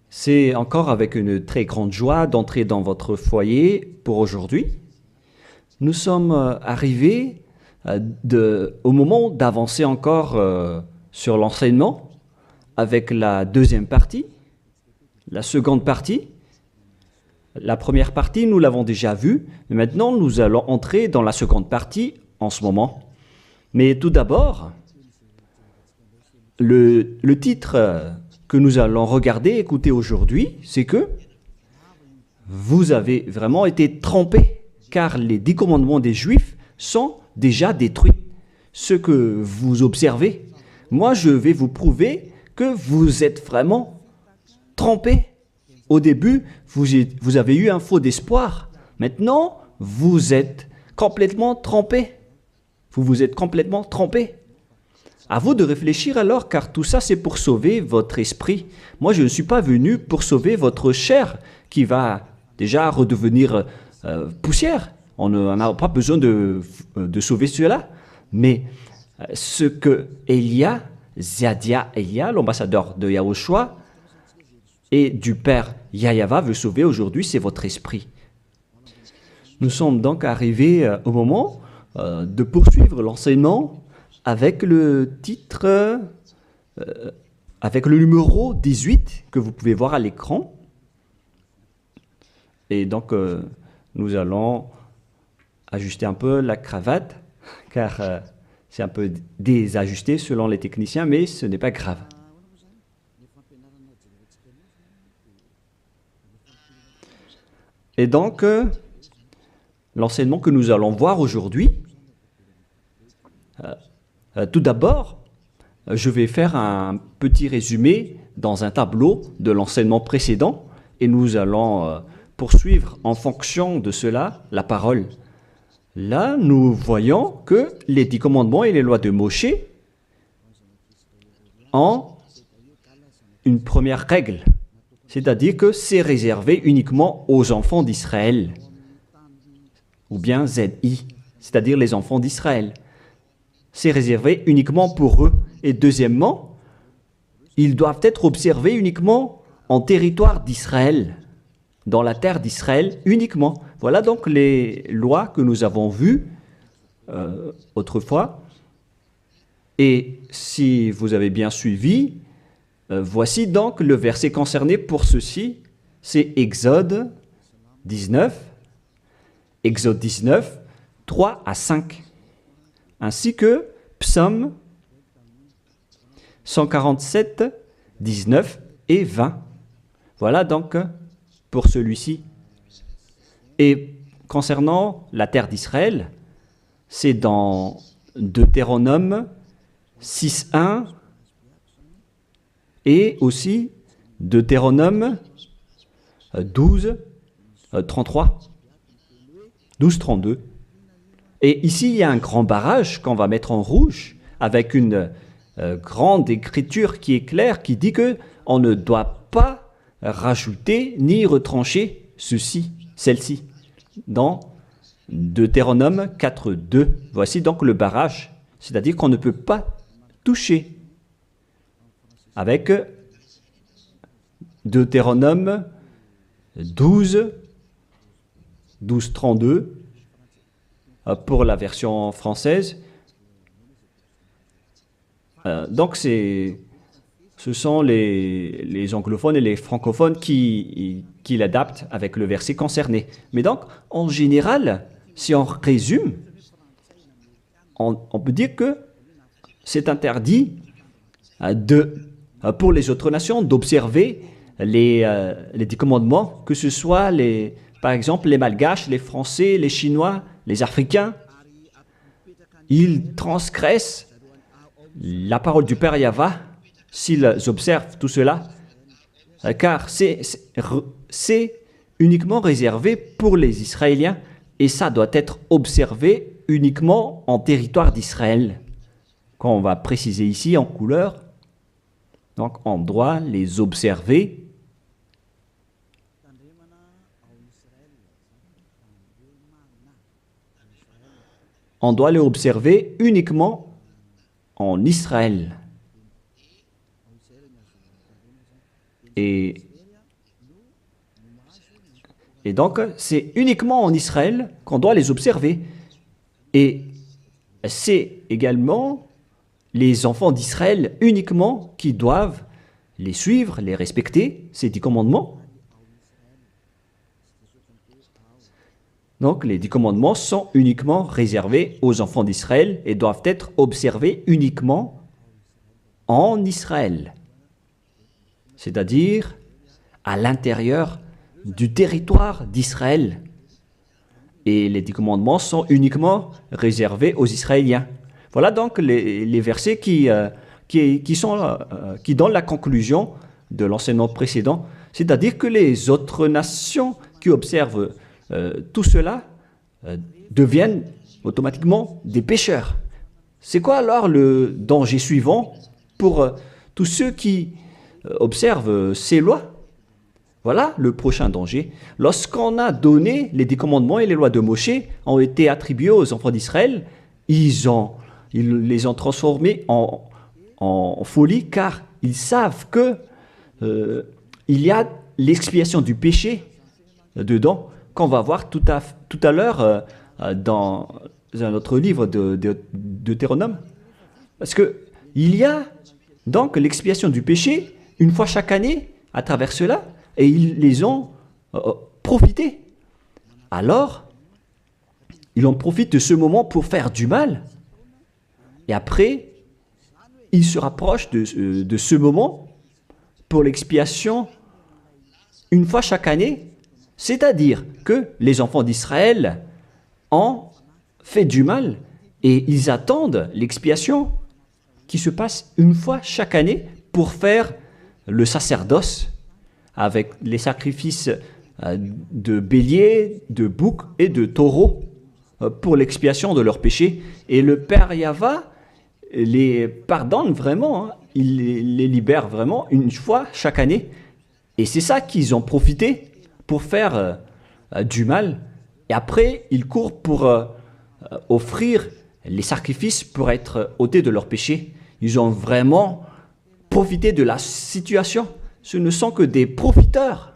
C'est encore avec une très grande joie d'entrer dans votre foyer pour aujourd'hui. Nous sommes arrivés au moment d'avancer encore sur l'enseignement avec la deuxième partie, la seconde partie. La première partie, nous l'avons déjà vue, mais maintenant nous allons entrer dans la seconde partie en ce moment. Mais tout d'abord, le titre que nous allons regarder, écouter aujourd'hui, c'est que vous avez vraiment été trompés, car les 10 commandements des Juifs sont déjà détruits. Ce que vous observez, moi je vais vous prouver que vous êtes vraiment trompés. Au début, vous avez eu un faux d'espoir. Maintenant, vous êtes complètement trompés. Vous vous êtes complètement trompés. À vous de réfléchir alors, car tout ça, c'est pour sauver votre esprit. Moi, je ne suis pas venu pour sauver votre chair, qui va déjà redevenir poussière. On n'a pas besoin de sauver cela. Mais ce que Elia, Zadia Elia, l'ambassadeur de Yahushua, et du Père Yahyawa veut sauver aujourd'hui, c'est votre esprit. Nous sommes donc arrivés au moment de poursuivre l'enseignement avec le titre, avec le numéro 18 que vous pouvez voir à l'écran. Et donc, nous allons ajuster un peu la cravate, car c'est un peu désajusté selon les techniciens, mais ce n'est pas grave. Et donc, l'enseignement que nous allons voir aujourd'hui, tout d'abord, je vais faire un petit résumé dans un tableau de l'enseignement précédent et nous allons poursuivre en fonction de cela la parole. Là, nous voyons que les 10 commandements et les lois de Moshe ont une première règle, c'est-à-dire que c'est réservé uniquement aux enfants d'Israël, ou bien ZI, c'est-à-dire les enfants d'Israël. C'est réservé uniquement pour eux. Et deuxièmement, ils doivent être observés uniquement en territoire d'Israël, dans la terre d'Israël uniquement. Voilà donc les lois que nous avons vues autrefois. Et si vous avez bien suivi, voici donc le verset concerné pour ceci, c'est Exode 19, 3 à 5, ainsi que Psaume 147, 19 et 20. Voilà donc pour celui-ci. Et concernant la terre d'Israël, c'est dans Deutéronome 6.1 et aussi Deutéronome 12.33, 12.32. Et ici, il y a un grand barrage qu'on va mettre en rouge avec une grande écriture qui est claire, qui dit qu'on ne doit pas rajouter ni retrancher celle-ci, dans Deutéronome 4.2. Voici donc le barrage, c'est-à-dire qu'on ne peut pas toucher. Avec Deutéronome 12.32 pour la version française. Donc ce sont les anglophones et les francophones qui l'adaptent avec le verset concerné. Mais donc, en général, si on résume, on peut dire que c'est interdit pour les autres nations d'observer les 10 commandements, que ce soit, par exemple, les Malgaches, les Français, les Chinois, les Africains. Ils transgressent la parole du Père Yahyawa s'ils observent tout cela, car c'est uniquement réservé pour les Israéliens et ça doit être observé uniquement en territoire d'Israël. Quand on va préciser ici en couleur, donc on doit les observer uniquement en Israël. Et, et donc, c'est uniquement en Israël qu'on doit les observer. Et c'est également les enfants d'Israël uniquement qui doivent les suivre, les respecter, ces 10 commandements. Donc, les 10 commandements sont uniquement réservés aux enfants d'Israël et doivent être observés uniquement en Israël, c'est-à-dire à l'intérieur du territoire d'Israël. Et les 10 commandements sont uniquement réservés aux Israéliens. Voilà donc les versets qui donnent la conclusion de l'enseignement précédent, c'est-à-dire que les autres nations qui observent tout cela deviennent automatiquement des pécheurs. C'est quoi alors le danger suivant pour tous ceux qui observent ces lois? Voilà le prochain danger. Lorsqu'on a donné les 10 commandements et les lois de Moshe ont été attribués aux enfants d'Israël, ils les ont transformés en folie car ils savent que il y a l'expiation du péché dedans qu'on va voir tout à l'heure dans un autre livre de Deutéronome. Parce que il y a donc l'expiation du péché une fois chaque année à travers cela et ils les ont profité. Alors, ils en profitent de ce moment pour faire du mal. Et après, ils se rapprochent de ce moment pour l'expiation une fois chaque année. C'est-à-dire que les enfants d'Israël ont fait du mal et ils attendent l'expiation qui se passe une fois chaque année pour faire le sacerdoce avec les sacrifices de béliers, de boucs et de taureaux pour l'expiation de leurs péchés. Et le Père Yahva les pardonne vraiment, hein. Il les libère vraiment une fois chaque année. Et c'est ça qu'ils ont profité pour faire du mal. Et après, ils courent pour offrir les sacrifices pour être ôtés de leurs péchés. Ils ont vraiment profité de la situation. Ce ne sont que des profiteurs.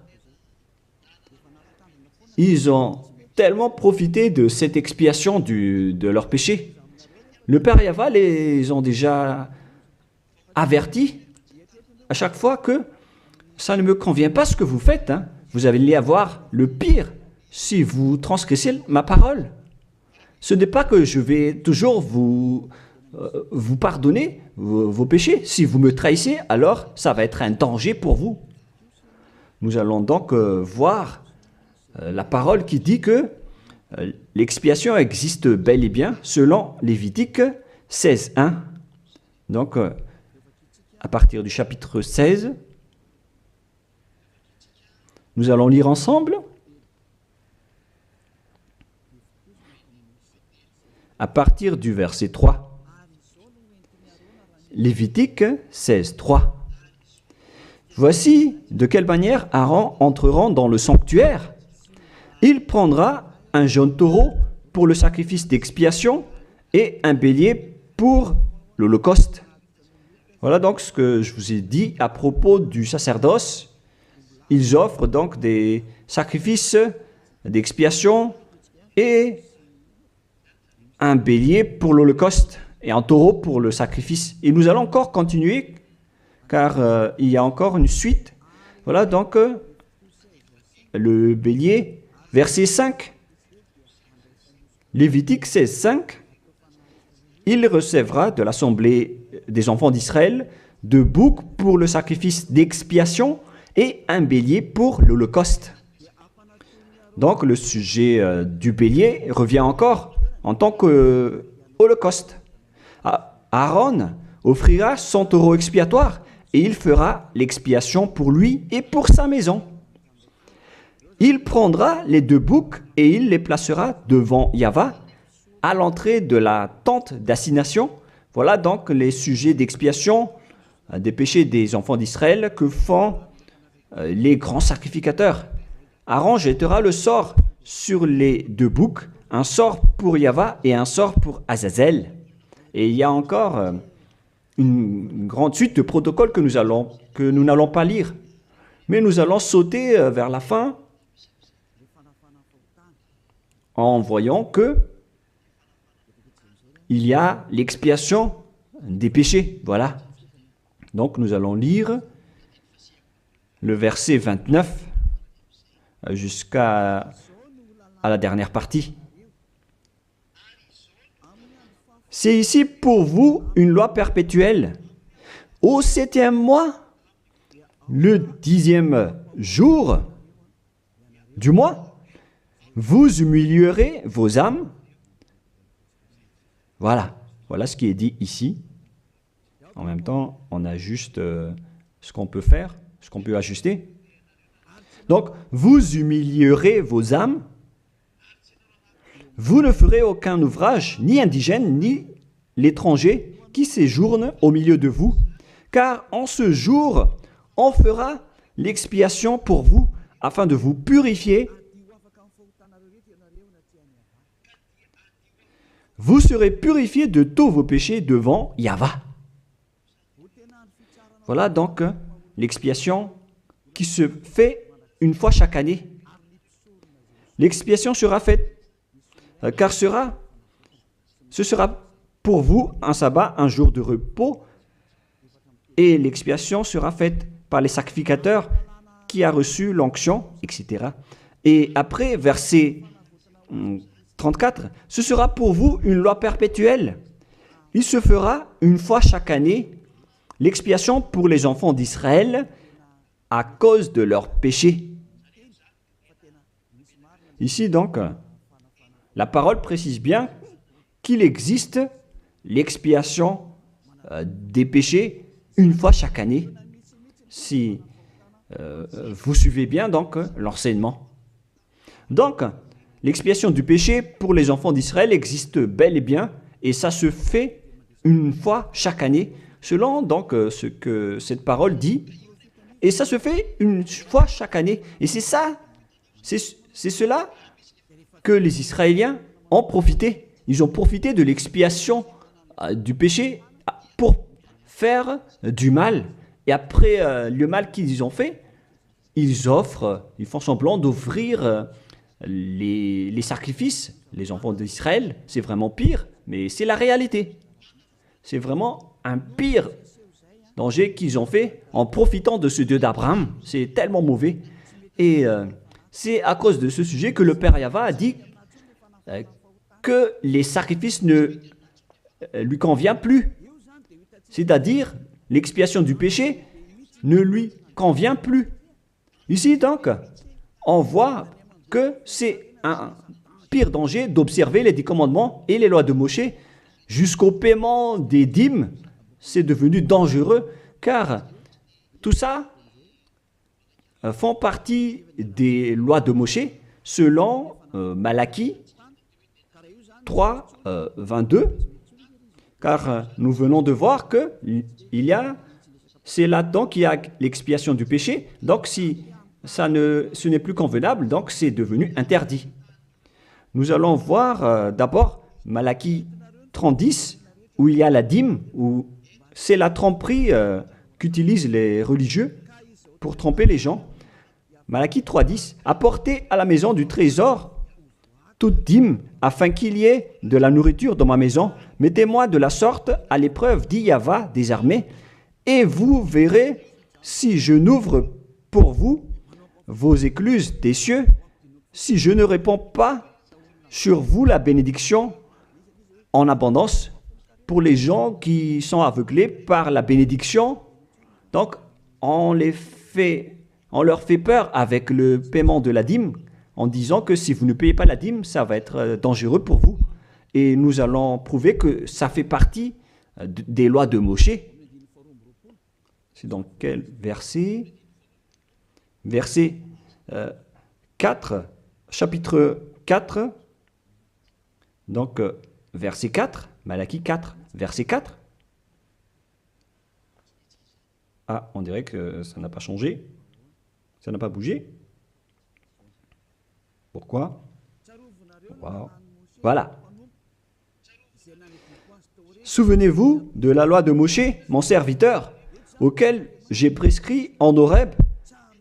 Ils ont tellement profité de cette expiation de leurs péchés. Le Père Yahva les ont déjà avertis à chaque fois que ça ne me convient pas ce que vous faites, hein. Vous allez avoir le pire si vous transgressez ma parole. Ce n'est pas que je vais toujours vous pardonner vos péchés. Si vous me trahissez, alors ça va être un danger pour vous. Nous allons donc voir la parole qui dit que l'expiation existe bel et bien selon Lévitique 16:1. Donc, à partir du chapitre 16, nous allons lire ensemble. À partir du verset 3. Lévitique 16:3. Voici de quelle manière Aaron entrera dans le sanctuaire. Il prendra un jeune taureau pour le sacrifice d'expiation et un bélier pour l'holocauste. Voilà donc ce que je vous ai dit à propos du sacerdoce. Ils offrent donc des sacrifices d'expiation et un bélier pour l'holocauste et un taureau pour le sacrifice. Et nous allons encore continuer car il y a encore une suite. Voilà donc le bélier, verset 5. Lévitique 16:5. Il recevra de l'assemblée des enfants d'Israël 2 boucs pour le sacrifice d'expiation et un bélier pour l'holocauste. Donc le sujet du bélier revient encore en tant qu'holocauste. Aaron offrira son taureau expiatoire et il fera l'expiation pour lui et pour sa maison. Il prendra les 2 boucs et il les placera devant Yahva à l'entrée de la tente d'assignation. Voilà donc les sujets d'expiation des péchés des enfants d'Israël que font les grands sacrificateurs. Aaron jettera le sort sur les 2 boucs, un sort pour Yahva et un sort pour Azazel. Et il y a encore une grande suite de protocoles que nous n'allons pas lire. Mais nous allons sauter vers la fin en voyant que il y a l'expiation des péchés. Voilà. Donc nous allons lire le verset 29 jusqu'à la dernière partie. C'est ici pour vous une loi perpétuelle. Au 7e mois, le 10e jour du mois, vous humilierez vos âmes. Voilà, voilà ce qui est dit ici. En même temps, on ajuste ce qu'on peut faire, ce qu'on peut ajuster. Donc, vous humilierez vos âmes. Vous ne ferez aucun ouvrage, ni indigène, ni l'étranger, qui séjourne au milieu de vous, car en ce jour, on fera l'expiation pour vous, afin de vous purifier. Vous serez purifiés de tous vos péchés devant Yahva. Voilà donc l'expiation qui se fait une fois chaque année. L'expiation sera faite car ce sera pour vous un sabbat, un jour de repos, et l'expiation sera faite par les sacrificateurs qui a reçu l'onction, etc. Et après, verset 34, ce sera pour vous une loi perpétuelle. Il se fera une fois chaque année l'expiation pour les enfants d'Israël à cause de leurs péchés. Ici donc, la parole précise bien qu'il existe l'expiation des péchés une fois chaque année. Si vous suivez bien donc l'enseignement. Donc, l'expiation du péché pour les enfants d'Israël existe bel et bien, et ça se fait une fois chaque année, selon donc ce que cette parole dit. Et ça se fait une fois chaque année. Et c'est ça, c'est cela que les Israéliens ont profité. Ils ont profité de l'expiation du péché pour faire du mal. Et après le mal qu'ils ont fait, ils font semblant d'offrir les sacrifices. Les enfants d'Israël, c'est vraiment pire, mais c'est la réalité. C'est vraiment un pire danger qu'ils ont fait en profitant de ce Dieu d'Abraham. C'est tellement mauvais. Et c'est à cause de ce sujet que le Père Yahva a dit que les sacrifices ne lui conviennent plus. C'est-à-dire, l'expiation du péché ne lui convient plus. Ici, donc, on voit que c'est un pire danger d'observer les 10 commandements et les lois de Moshe jusqu'au paiement des dîmes. C'est devenu dangereux car tout ça font partie des lois de Moshe selon Malachie 3, 22. Car nous venons de voir que c'est là-dedans qu'il y a l'expiation du péché. Donc si ce n'est plus convenable, donc c'est devenu interdit. Nous allons voir d'abord Malachie 30:10, où il y a la dîme, où c'est la tromperie qu'utilisent les religieux pour tromper les gens. Malachie 3:10, apportez à la maison du trésor toute dîme, afin qu'il y ait de la nourriture dans ma maison. Mettez-moi de la sorte à l'épreuve, dit Yahva des armées, et vous verrez si je n'ouvre pour vous vos écluses des cieux, si je ne répands pas sur vous la bénédiction en abondance. Pour les gens qui sont aveuglés par la bénédiction, donc on leur fait peur avec le paiement de la dîme, en disant que si vous ne payez pas la dîme, ça va être dangereux pour vous. Et nous allons prouver que ça fait partie des lois de Moshe. C'est dans quel verset? Verset 4, chapitre 4, donc verset 4, Malachie 4, verset 4. Ah, on dirait que ça n'a pas changé, ça n'a pas bougé. Pourquoi? Wow. Voilà. Souvenez-vous de la loi de Moshe, mon serviteur, auquel j'ai prescrit en Horeb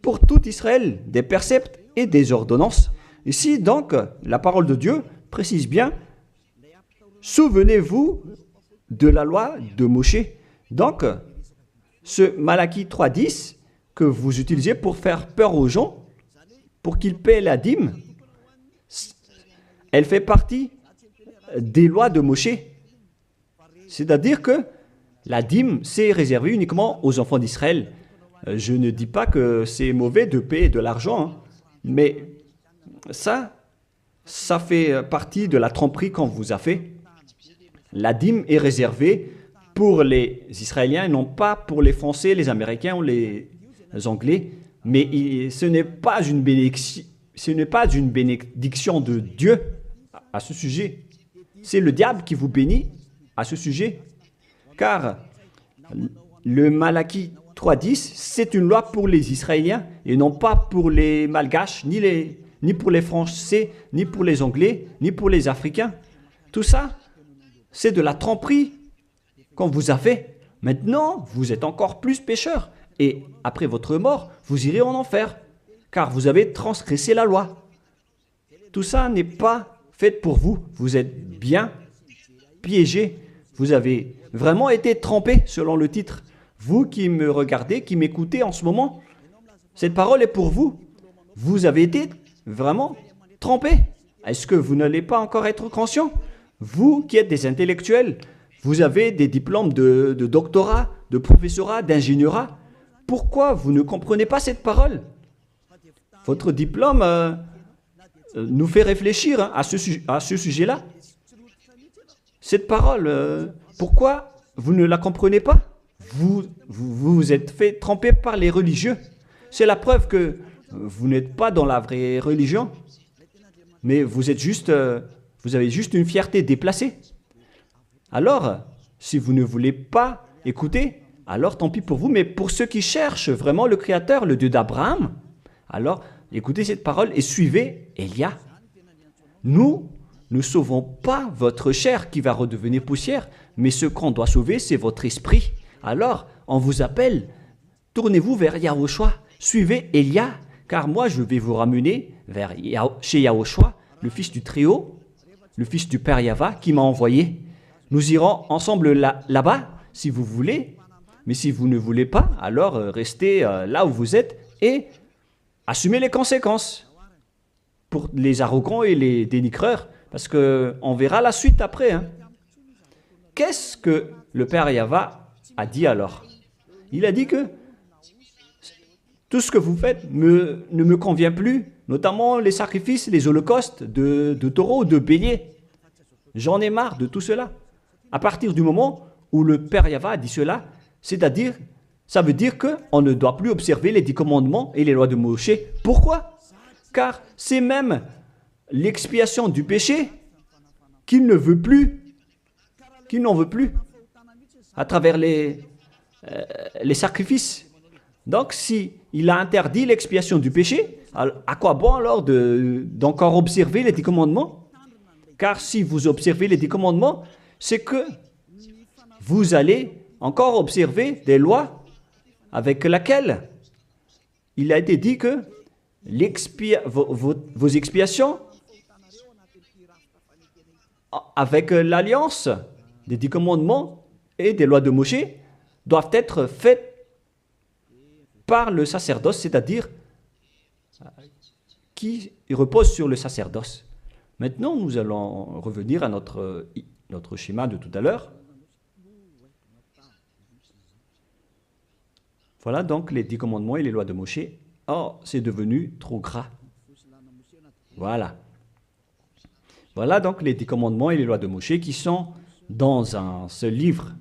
pour tout Israël, des préceptes et des ordonnances. Ici, donc, la parole de Dieu précise bien, souvenez-vous de la loi de Moshe. Donc, ce Malachie 3.10 que vous utilisez pour faire peur aux gens, pour qu'ils paient la dîme, elle fait partie des lois de Moshe. C'est-à-dire que la dîme, c'est réservé uniquement aux enfants d'Israël. Je ne dis pas que c'est mauvais de payer de l'argent, hein, mais ça fait partie de la tromperie qu'on vous a fait. La dîme est réservée pour les Israéliens et non pas pour les Français, les Américains ou les Anglais. Mais ce n'est pas une bénédiction de Dieu à ce sujet. C'est le diable qui vous bénit à ce sujet. Car le Malachie 3.10, c'est une loi pour les Israéliens et non pas pour les Malgaches, ni pour les Français, ni pour les Anglais, ni pour les Africains. Tout ça, c'est de la tromperie qu'on vous a fait. Maintenant, vous êtes encore plus pécheurs. Et après votre mort, vous irez en enfer, car vous avez transgressé la loi. Tout ça n'est pas fait pour vous. Vous êtes bien piégés. Vous avez vraiment été trompés, selon le titre. Vous qui me regardez, qui m'écoutez en ce moment, cette parole est pour vous. Vous avez été vraiment trompés. Est-ce que vous n'allez pas encore être conscient? Vous qui êtes des intellectuels, vous avez des diplômes de doctorat, de professorat, d'ingénierat. Pourquoi vous ne comprenez pas cette parole? Votre diplôme nous fait réfléchir à ce sujet-là. Cette parole, pourquoi vous ne la comprenez pas? Vous êtes fait tromper par les religieux. C'est la preuve que vous n'êtes pas dans la vraie religion, mais vous avez juste une fierté déplacée. Alors, si vous ne voulez pas écouter, alors tant pis pour vous, mais pour ceux qui cherchent vraiment le Créateur, le Dieu d'Abraham, alors écoutez cette parole et suivez Élia. Nous ne sauvons pas votre chair qui va redevenir poussière, mais ce qu'on doit sauver, c'est votre esprit. Alors, on vous appelle, tournez-vous vers Yahushua, suivez Élia, car moi je vais vous ramener chez Yahushua, le fils du Très-Haut, le fils du Père Yahva qui m'a envoyé. Nous irons ensemble là-bas, si vous voulez, mais si vous ne voulez pas, alors restez là où vous êtes et assumez les conséquences pour les arrogants et les dénigreurs, parce qu'on verra la suite après. Hein. Qu'est-ce que le Père Yahva a dit alors? Il a dit que tout ce que vous faites ne me convient plus, notamment les sacrifices, les holocaustes de taureaux, de béliers. J'en ai marre de tout cela. À partir du moment où le Père Yahva a dit cela, c'est-à-dire, ça veut dire qu'on ne doit plus observer les 10 commandements et les lois de Moshe. Pourquoi? Car c'est même l'expiation du péché qu'il ne veut plus, qu'il n'en veut plus, à travers les sacrifices. Donc, si il a interdit l'expiation du péché, à quoi bon alors d'encore observer les 10 commandements? Car si vous observez les 10 commandements, c'est que vous allez encore observer des lois avec lesquelles il a été dit que vos expiations avec l'alliance des 10 commandements et des lois de Moshe doivent être faites par le sacerdoce, c'est-à-dire qui repose sur le sacerdoce. Maintenant, nous allons revenir à notre schéma de tout à l'heure. Voilà donc les 10 commandements et les lois de Moshe. Oh, c'est devenu trop gras. Voilà. Voilà donc les 10 commandements et les lois de Moshe qui sont dans ce livre.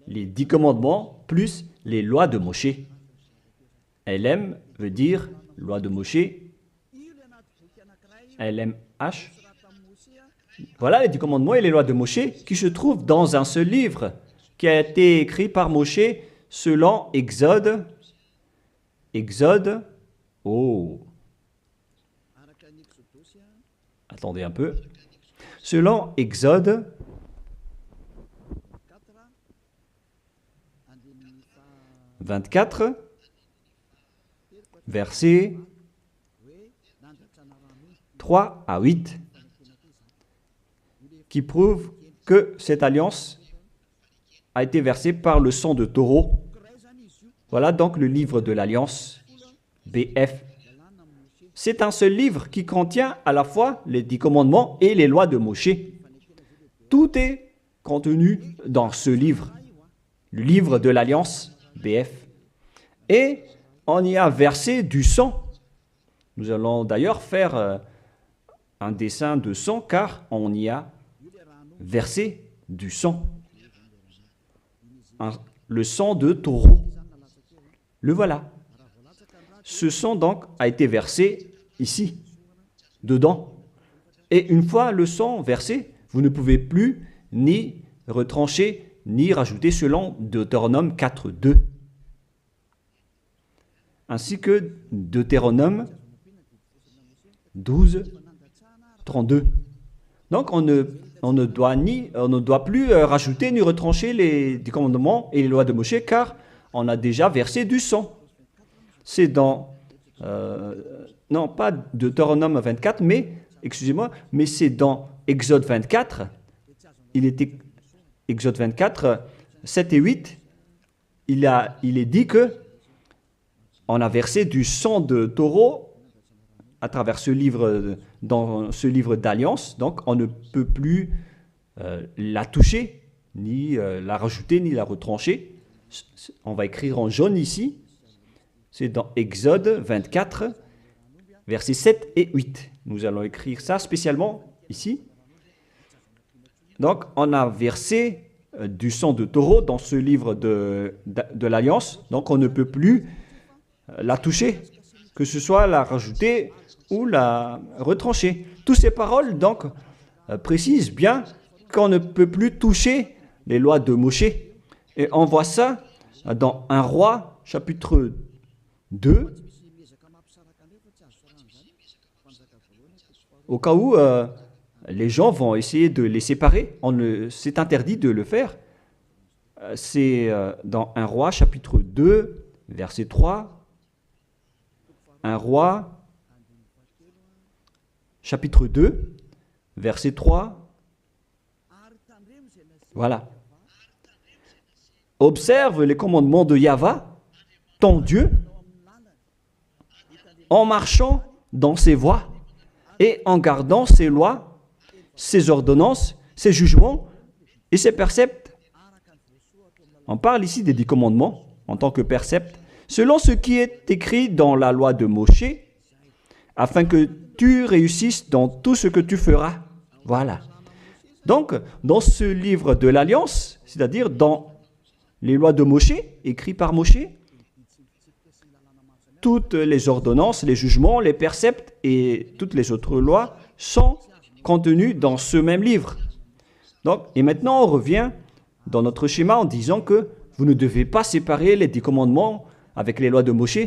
Les 10 commandements plus les lois de Moshe. LM veut dire loi de Moshe. LMH. Voilà les 10 commandements et les lois de Moshe qui se trouvent dans un seul livre qui a été écrit par Moshe selon Exode. Exode. Oh. Attendez un peu. Selon Exode 24, versets 3 à 8, qui prouvent que cette alliance a été versée par le sang de taureau. Voilà donc le livre de l'Alliance, BF. C'est un seul livre qui contient à la fois les 10 commandements et les lois de Moshe. Tout est contenu dans ce livre, le livre de l'Alliance, BF. Et on y a versé du sang. Nous allons d'ailleurs faire un dessin de sang car on y a versé du sang. Le sang de taureau. Le voilà. Ce sang donc a été versé ici, dedans. Et une fois le sang versé, vous ne pouvez plus ni retrancher, ni rajouter selon Deutéronome 4.2. Ainsi que Deutéronome 12.32. Donc on ne doit plus rajouter ni retrancher les commandements et les lois de Moshe car on a déjà versé du sang. C'est dans, non pas Deutéronome 24, mais, excusez-moi, mais c'est dans Exode 24. Il était Exode 24, 7 et 8. Il est dit que on a versé du sang de taureau à travers ce livre, dans ce livre d'alliance. Donc, on ne peut plus la toucher, ni la rajouter, ni la retrancher. On va écrire en jaune ici. C'est dans Exode 24, versets 7 et 8. Nous allons écrire ça spécialement ici. Donc, on a versé du sang de taureau dans ce livre de l'Alliance. Donc, on ne peut plus la toucher, que ce soit la rajouter ou la retrancher. Toutes ces paroles, donc, précisent bien qu'on ne peut plus toucher les lois de Moshe. Et on voit ça dans 1 Roi, chapitre 2, au cas où les gens vont essayer de les séparer. C'est interdit de le faire. C'est dans 1 Roi, chapitre 2, verset 3. 1 Roi, chapitre 2, verset 3. Voilà. Observe les commandements de Yahvé, ton Dieu, en marchant dans ses voies et en gardant ses lois, ses ordonnances, ses jugements et ses préceptes. On parle ici des 10 commandements en tant que préceptes, selon ce qui est écrit dans la loi de Moshe, afin que tu réussisses dans tout ce que tu feras. Voilà. Donc, dans ce livre de l'Alliance, c'est-à-dire dans les lois de Moshe, écrites par Moshe, toutes les ordonnances, les jugements, les préceptes et toutes les autres lois sont contenues dans ce même livre. Donc, et maintenant, on revient dans notre schéma en disant que vous ne devez pas séparer les 10 commandements avec les lois de Moshe,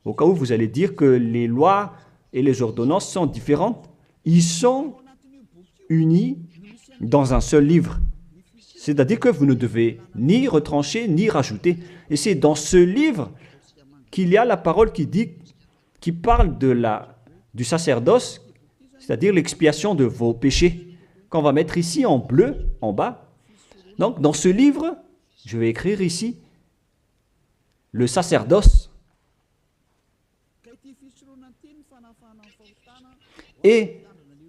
au cas où vous allez dire que les lois et les ordonnances sont différentes. Ils sont unis dans un seul livre. C'est-à-dire que vous ne devez ni retrancher ni rajouter. Et c'est dans ce livre qu'il y a la parole qui parle du sacerdoce, c'est-à-dire l'expiation de vos péchés, qu'on va mettre ici en bleu, en bas. Donc, dans ce livre, je vais écrire ici le sacerdoce. Et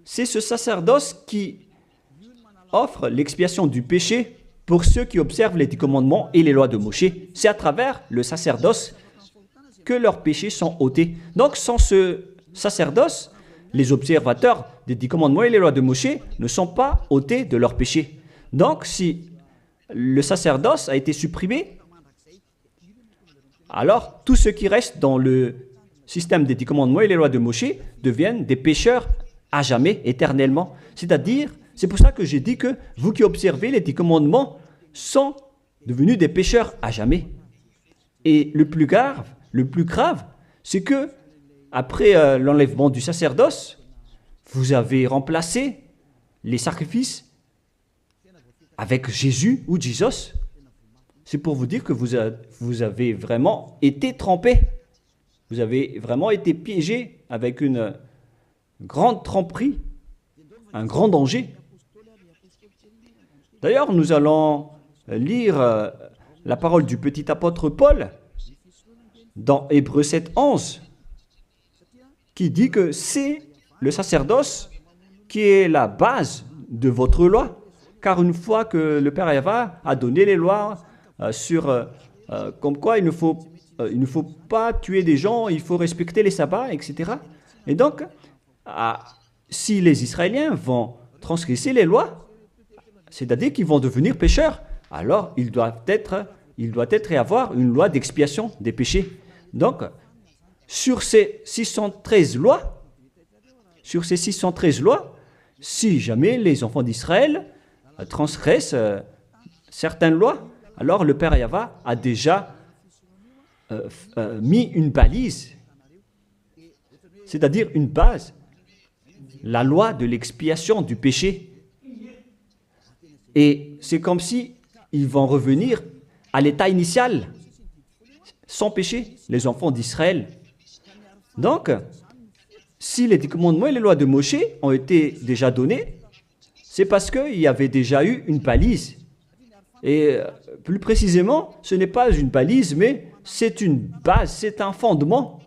c'est ce sacerdoce qui offre l'expiation du péché pour ceux qui observent les 10 commandements et les lois de Moshe. C'est à travers le sacerdoce que leurs péchés sont ôtés. Donc, sans ce sacerdoce, les observateurs des 10 commandements et les lois de Moshe ne sont pas ôtés de leurs péchés. Donc, si le sacerdoce a été supprimé, alors tout ce qui reste dans le système des 10 commandements et les lois de Moshe deviennent des pécheurs à jamais, éternellement. C'est-à-dire, c'est pour ça que j'ai dit que vous qui observez les 10 commandements sont devenus des pécheurs à jamais. Et le plus grave, c'est que après l'enlèvement du sacerdoce, vous avez remplacé les sacrifices avec Jésus ou Jesus. C'est pour vous dire que vous avez vraiment été trempés. Vous avez vraiment été piégés avec une grande tromperie, un grand danger. D'ailleurs, nous allons lire la parole du petit apôtre Paul dans Hébreux 7:11, qui dit que c'est le sacerdoce qui est la base de votre loi. Car une fois que le Père Yahva a donné les lois comme quoi il ne faut pas tuer des gens, il faut respecter les sabbats, etc. Et donc, si les Israéliens vont transgresser les lois, c'est-à-dire qu'ils vont devenir pécheurs, alors il doit être et avoir une loi d'expiation des péchés. Donc, sur ces 613 lois, si jamais les enfants d'Israël transgressent certaines lois, alors le Père Yahva a déjà mis une balise, c'est-à-dire une base, la loi de l'expiation du péché. Et c'est comme si ils vont revenir à l'état initial, sans péché, les enfants d'Israël. Donc, si les 10 commandements et les lois de Moshe ont été déjà donnés, c'est parce qu'il y avait déjà eu une balise. Et plus précisément, ce n'est pas une balise, mais c'est une base, c'est un fondement.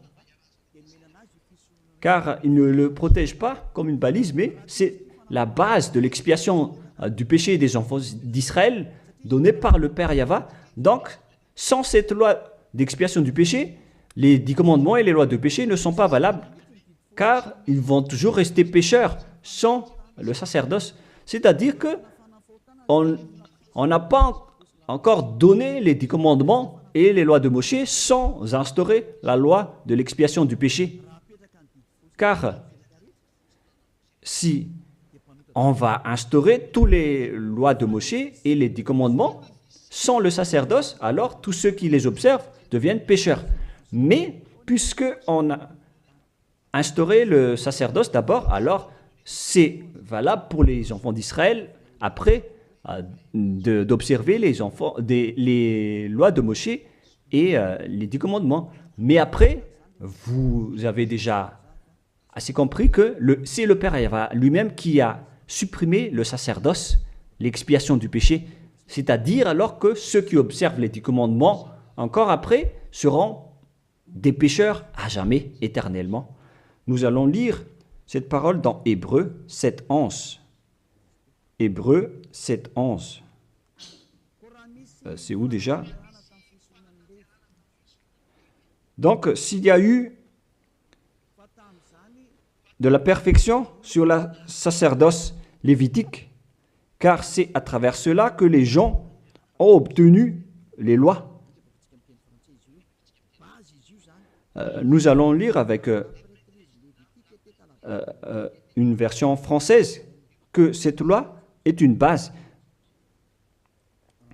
Car il ne le protège pas comme une balise, mais c'est la base de l'expiation du péché des enfants d'Israël donnée par le Père Yahva. Donc, sans cette loi d'expiation du péché, les 10 commandements et les lois de péché ne sont pas valables, car ils vont toujours rester pécheurs sans le sacerdoce. C'est-à-dire que on n'a pas encore donné les 10 commandements et les lois de Moshe sans instaurer la loi de l'expiation du péché. Car si on va instaurer toutes les lois de Moshe et les 10 commandements sans le sacerdoce, alors tous ceux qui les observent deviennent pécheurs. Mais puisqu'on a instauré le sacerdoce d'abord, alors c'est valable pour les enfants d'Israël après d'observer les lois de Moshe et les 10 commandements. Mais après, vous avez déjà assez compris que c'est le Père Yahva lui-même qui a supprimé le sacerdoce, l'expiation du péché. C'est-à-dire alors que ceux qui observent les 10 commandements, encore après, seront des pécheurs à jamais, éternellement. Nous allons lire cette parole dans Hébreux 7:11. Hébreux 7:11. C'est où déjà? Donc, s'il y a eu de la perfection sur le sacerdoce lévitique, car c'est à travers cela que les gens ont obtenu les lois. Nous allons lire avec une version française que cette loi est une base.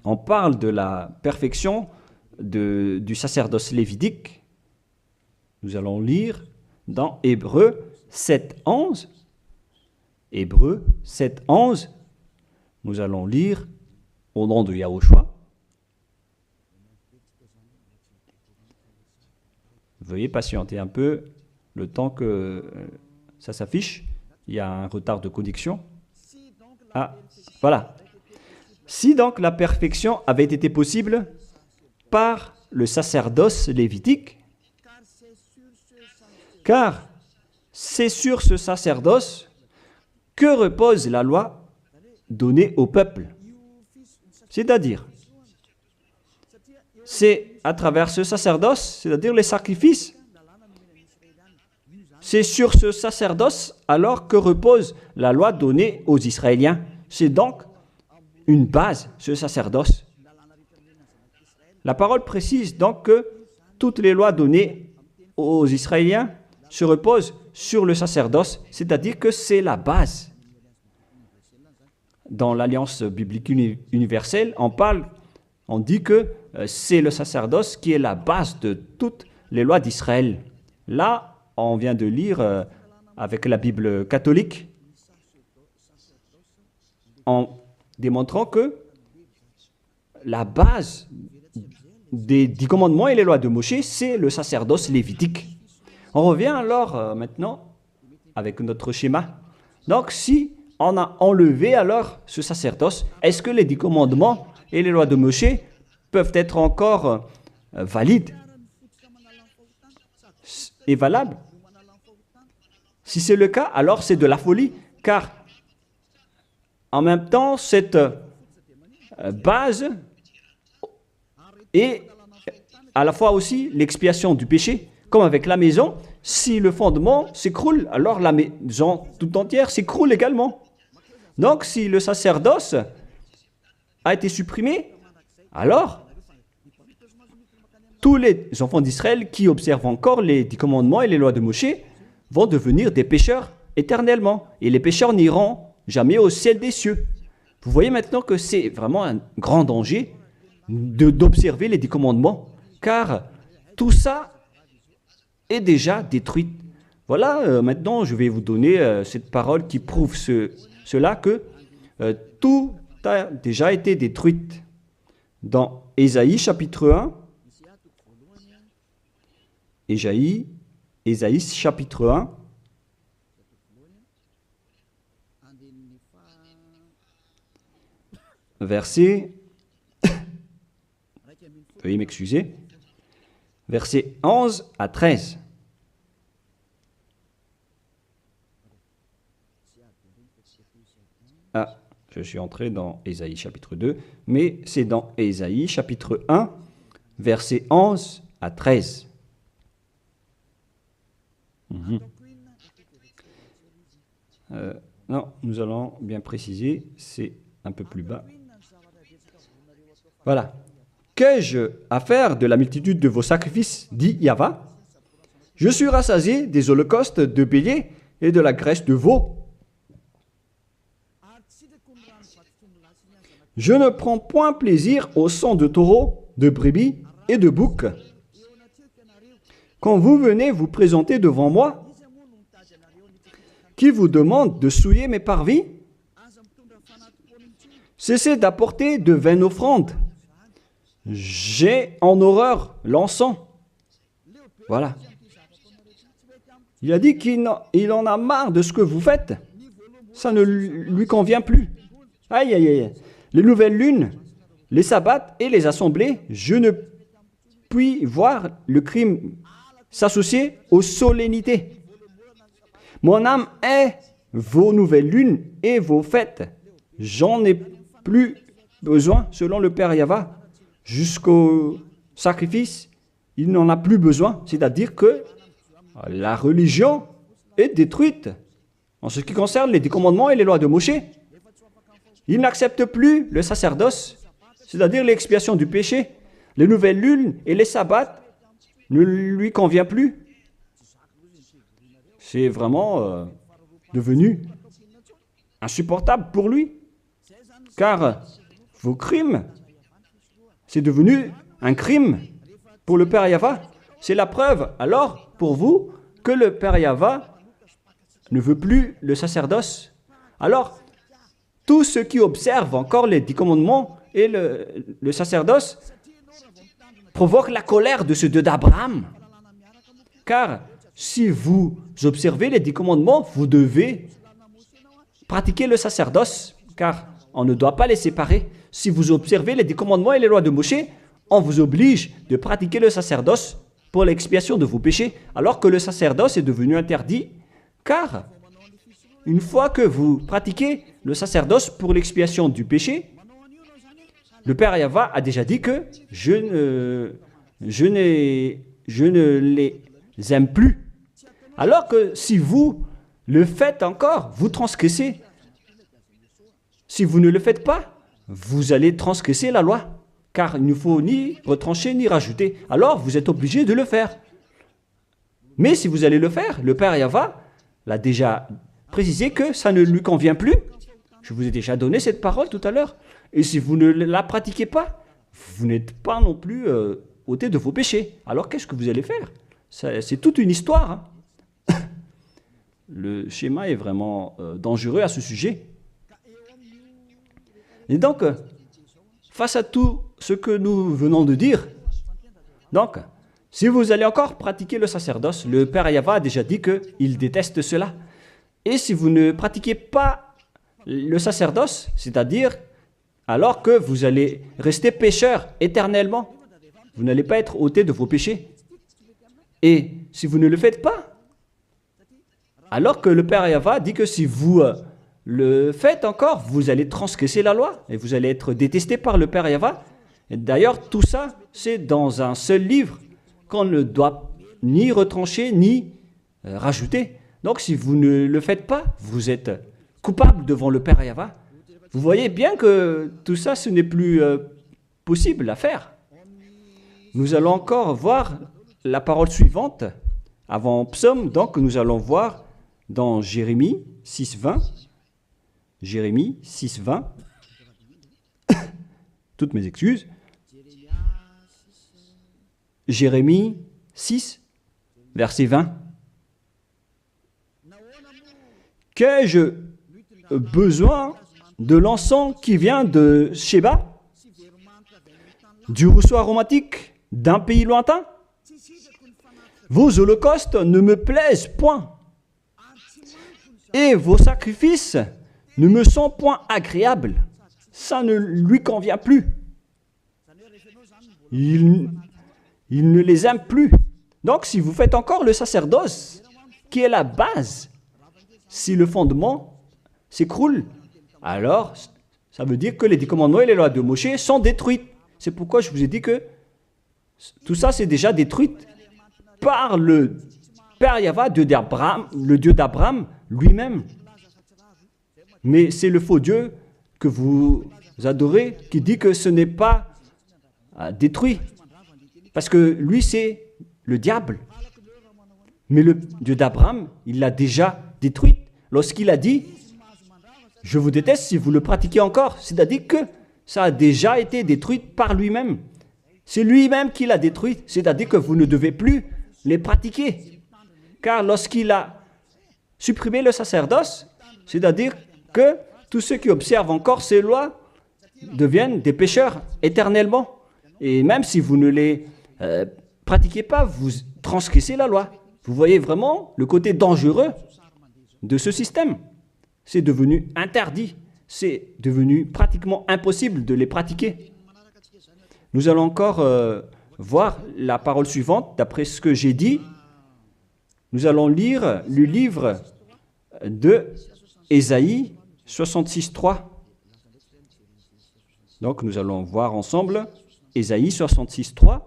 On parle de la perfection du sacerdoce lévitique. Nous allons lire dans Hébreux 7:11. Hébreux 7:11. Nous allons lire au nom de Yahushua. Veuillez patienter un peu le temps que ça s'affiche. Il y a un retard de connexion. Ah, voilà. Si donc la perfection avait été possible par le sacerdoce lévitique, car c'est sur ce sacerdoce que repose la loi donnée au peuple. C'est-à-dire, c'est à travers ce sacerdoce, c'est-à-dire les sacrifices, c'est sur ce sacerdoce alors que repose la loi donnée aux Israéliens. C'est donc une base, ce sacerdoce. La parole précise donc que toutes les lois données aux Israéliens se reposent sur le sacerdoce, c'est-à-dire que c'est la base. Dans l'Alliance biblique universelle, on dit que c'est le sacerdoce qui est la base de toutes les lois d'Israël. Là, on vient de lire avec la Bible catholique, en démontrant que la base des 10 commandements et les lois de Moshe, c'est le sacerdoce lévitique. On revient alors maintenant avec notre schéma. Donc, si on a enlevé alors ce sacerdoce, est-ce que les 10 commandements et les lois de Moshe peuvent être encore valides et valables? Si c'est le cas, alors c'est de la folie, car en même temps, cette base est à la fois aussi l'expiation du péché, comme avec la maison. Si le fondement s'écroule, alors la maison tout entière s'écroule également. Donc, si le sacerdoce a été supprimé, alors tous les enfants d'Israël qui observent encore les 10 commandements et les lois de Moshe vont devenir des pécheurs éternellement. Et les pécheurs n'iront jamais au ciel des cieux. Vous voyez maintenant que c'est vraiment un grand danger d'observer les 10 commandements, car tout ça est déjà détruit. Voilà, maintenant je vais vous donner cette parole qui prouve cela, que tout a déjà été détruit. Dans Ésaïe chapitre 1, Ésaïe chapitre 1, verset, veuillez m'excuser, versets 11 à 13. Ah, je suis entré dans Ésaïe chapitre 2, mais c'est dans Ésaïe chapitre 1, versets 11 à 13. Non, nous allons bien préciser, c'est un peu plus bas. Voilà. Qu'ai-je à faire de la multitude de vos sacrifices, dit Yahva? Je suis rassasié des holocaustes de béliers et de la graisse de veau. Je ne prends point plaisir au sang de taureaux, de brebis et de boucs. Quand vous venez vous présenter devant moi, qui vous demande de souiller mes parvis, cessez d'apporter de vaines offrandes. J'ai en horreur l'encens. Voilà. Il a dit qu'il en a marre de ce que vous faites. Ça ne lui convient plus. Aïe, aïe, aïe. Les nouvelles lunes, les sabbats et les assemblées, je ne puis voir le crime s'associer aux solennités. Mon âme est vos nouvelles lunes et vos fêtes. J'en ai plus besoin, selon le Père Yahva. Jusqu'au sacrifice, il n'en a plus besoin. C'est-à-dire que la religion est détruite. En ce qui concerne les 10 commandements et les lois de Moshe, il n'accepte plus le sacerdoce, c'est-à-dire l'expiation du péché. Les nouvelles lunes et les sabbats ne lui conviennent plus. C'est vraiment devenu insupportable pour lui. Car vos crimes, c'est devenu un crime pour le Père Yahva. C'est la preuve, alors, pour vous, que le Père Yahva ne veut plus le sacerdoce. Alors, tous ceux qui observent encore les 10 commandements et le sacerdoce provoquent la colère de ce Dieu d'Abraham. Car si vous observez les 10 commandements, vous devez pratiquer le sacerdoce, car on ne doit pas les séparer. Si vous observez les 10 commandements et les lois de Moshe, on vous oblige de pratiquer le sacerdoce pour l'expiation de vos péchés, alors que le sacerdoce est devenu interdit, car une fois que vous pratiquez le sacerdoce pour l'expiation du péché, le Père Yahva a déjà dit que je ne les aime plus. Alors que si vous le faites encore, vous transgressez. Si vous ne le faites pas, vous allez transgresser la loi, car il ne faut ni retrancher ni rajouter. Alors vous êtes obligé de le faire. Mais si vous allez le faire, le Père Yahva l'a déjà précisé que ça ne lui convient plus. Je vous ai déjà donné cette parole tout à l'heure. Et si vous ne la pratiquez pas, vous n'êtes pas non plus ôté de vos péchés. Alors qu'est-ce que vous allez faire? C'est toute une histoire. Hein. Le schéma est vraiment dangereux à ce sujet. Et donc, face à tout ce que nous venons de dire, donc, Si vous allez encore pratiquer le sacerdoce, le Père Yahva a déjà dit qu'il déteste cela. Et si vous ne pratiquez pas le sacerdoce, c'est-à-dire alors que vous allez rester pécheur éternellement, vous n'allez pas être ôté de vos péchés. Et si vous ne le faites pas, alors que le Père Yahva dit que si vous le faites encore, vous allez transgresser la loi et vous allez être détesté par le Père Yahva. Et d'ailleurs, tout ça, c'est dans un seul livre qu'on ne doit ni retrancher ni rajouter. Donc, si vous ne le faites pas, vous êtes coupable devant le Père Yahva. Vous voyez bien que tout ça, ce n'est plus possible à faire. Nous allons encore voir la parole suivante avant Psaume. Donc, nous allons voir dans Jérémie 6.20. Jérémie 6.20. Toutes mes excuses. Jérémie 6, verset 20. Qu'ai-je besoin de l'encens qui vient de Sheba, du rousseau aromatique d'un pays lointain? Vos holocaustes ne me plaisent point, et vos sacrifices ne me sont point agréables. Ça ne lui convient plus. Il ne les aime plus. Donc, si vous faites encore le sacerdoce, qui est la base, si le fondement s'écroule, alors ça veut dire que les 10 commandements et les lois de Moïse sont détruites. C'est pourquoi je vous ai dit que tout ça, c'est déjà détruit par le Père Yahva, le Dieu d'Abraham lui-même. Mais c'est le faux Dieu que vous adorez qui dit que ce n'est pas détruit. Parce que lui, c'est le diable. Mais le Dieu d'Abraham, il l'a déjà détruit. Lorsqu'il a dit, je vous déteste si vous le pratiquez encore. C'est-à-dire que ça a déjà été détruit par lui-même. C'est lui-même qui l'a détruit. C'est-à-dire que vous ne devez plus les pratiquer. Car lorsqu'il a supprimé le sacerdoce, c'est-à-dire que tous ceux qui observent encore ces lois deviennent des pécheurs éternellement. Et même si vous ne les pratiquez pas, vous transgressez la loi. Vous voyez vraiment le côté dangereux de ce système. C'est devenu interdit. C'est devenu pratiquement impossible de les pratiquer. Nous allons encore voir la parole suivante, d'après ce que j'ai dit. Nous allons lire le livre de Ésaïe 66.3. Donc nous allons voir ensemble Ésaïe 66.3.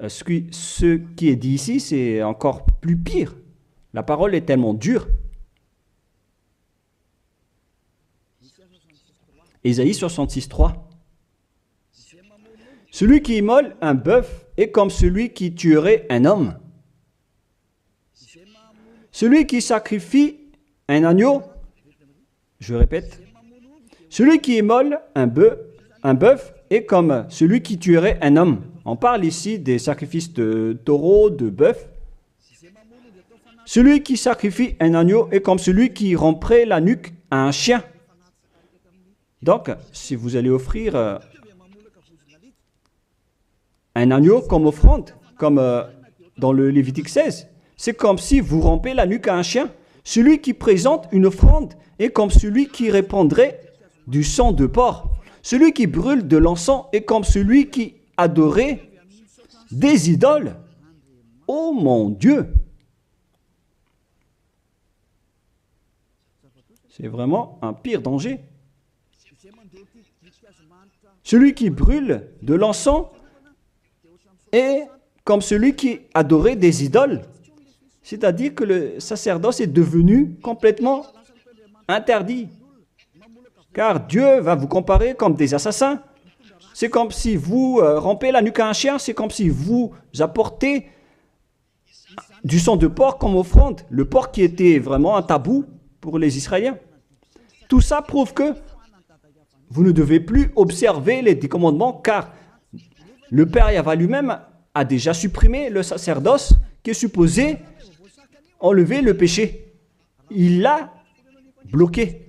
Ce qui est dit ici, c'est encore plus pire. La parole est tellement dure. Ésaïe 66.3. Celui qui immole un bœuf est comme celui qui tuerait un homme. Celui qui sacrifie un agneau, je répète, celui qui immole un bœuf est comme celui qui tuerait un homme. On parle ici des sacrifices de taureau, de bœuf. Celui qui sacrifie un agneau est comme celui qui romprait la nuque à un chien. Donc, si vous allez offrir un agneau comme offrande, comme dans le Lévitique 16, c'est comme si vous rompez la nuque à un chien. Celui qui présente une offrande est comme celui qui répandrait du sang de porc. Celui qui brûle de l'encens est comme celui qui adorait des idoles. Oh mon Dieu! C'est vraiment un pire danger. Celui qui brûle de l'encens est comme celui qui adorait des idoles. C'est-à-dire que le sacerdoce est devenu complètement interdit. Car Dieu va vous comparer comme des assassins. C'est comme si vous rompez la nuque à un chien, c'est comme si vous apportez du sang de porc comme offrande. Le porc qui était vraiment un tabou pour les Israéliens. Tout ça prouve que vous ne devez plus observer les 10 commandements, car le Père Yahva lui-même a déjà supprimé le sacerdoce qui est supposé enlever le péché. Il l'a bloqué.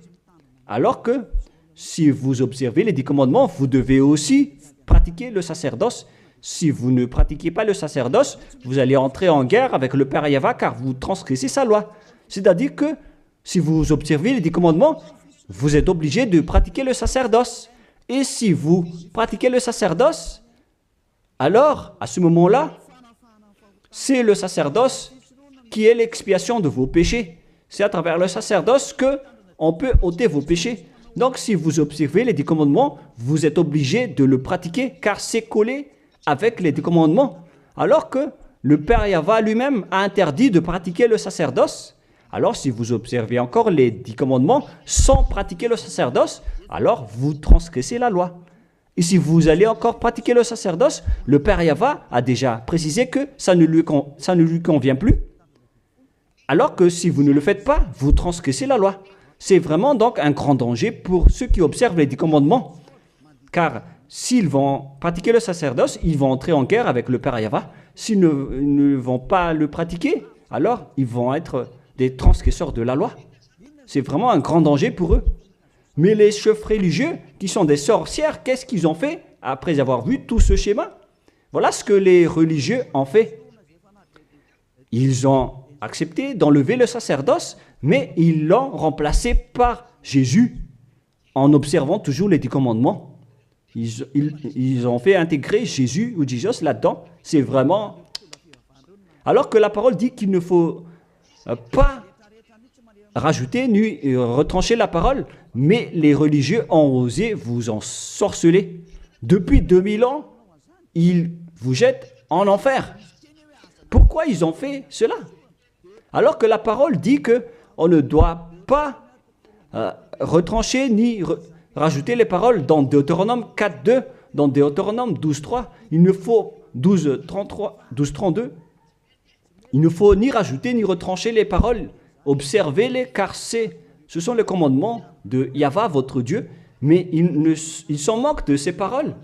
Alors que si vous observez les 10 commandements, vous devez aussi pratiquer le sacerdoce. Si vous ne pratiquez pas le sacerdoce, vous allez entrer en guerre avec le Père Yahva car vous transgressez sa loi. C'est-à-dire que si vous observez les 10 commandements, vous êtes obligé de pratiquer le sacerdoce. Et si vous pratiquez le sacerdoce, alors à ce moment-là, c'est le sacerdoce qui est l'expiation de vos péchés. C'est à travers le sacerdoce qu'on peut ôter vos péchés. Donc si vous observez les 10 commandements, vous êtes obligé de le pratiquer car c'est collé avec les 10 commandements. Alors que le Père Yahva lui-même a interdit de pratiquer le sacerdoce. Alors si vous observez encore les 10 commandements sans pratiquer le sacerdoce, alors vous transgressez la loi. Et si vous allez encore pratiquer le sacerdoce, le Père Yahva a déjà précisé que ça ne lui convient plus. Alors que si vous ne le faites pas, vous transgressez la loi. C'est vraiment donc un grand danger pour ceux qui observent les 10 commandements. Car s'ils vont pratiquer le sacerdoce, ils vont entrer en guerre avec le Père Yahva. S'ils ne vont pas le pratiquer, alors ils vont être des transgresseurs de la loi. C'est vraiment un grand danger pour eux. Mais les chefs religieux, qui sont des sorcières, qu'est-ce qu'ils ont fait après avoir vu tout ce schéma? Voilà ce que les religieux ont fait. Ils ont accepté d'enlever le sacerdoce, mais ils l'ont remplacé par Jésus en observant toujours les 10 commandements. Ils ont fait intégrer Jésus ou Jesus là-dedans. C'est vraiment... Alors que la parole dit qu'il ne faut pas rajouter ni retrancher la parole, mais les religieux ont osé vous ensorceler. Depuis 2000 ans, ils vous jettent en enfer. Pourquoi ils ont fait cela? Alors que la parole dit qu'on ne doit pas retrancher ni rajouter les paroles dans Deutéronome 4.2, dans Deutéronome 12.3, il ne faut 12.32, il ne faut ni rajouter ni retrancher les paroles. Observez-les car ce sont les commandements de Yahva, votre Dieu, mais ils s'en moquent de ces paroles.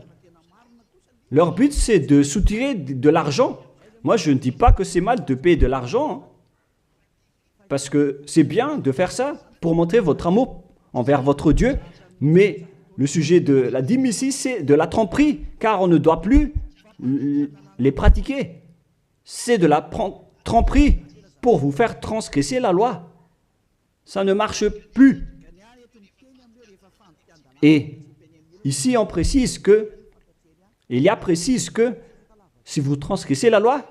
Leur but, c'est de soutirer de l'argent. Moi, je ne dis pas que c'est mal de payer de l'argent, hein, parce que c'est bien de faire ça pour montrer votre amour envers votre Dieu, mais le sujet de la dîme ici, c'est de la tromperie, car on ne doit plus les pratiquer. C'est de la tromperie pour vous faire transgresser la loi. Ça ne marche plus. Et ici, on précise que, si vous transgressez la loi,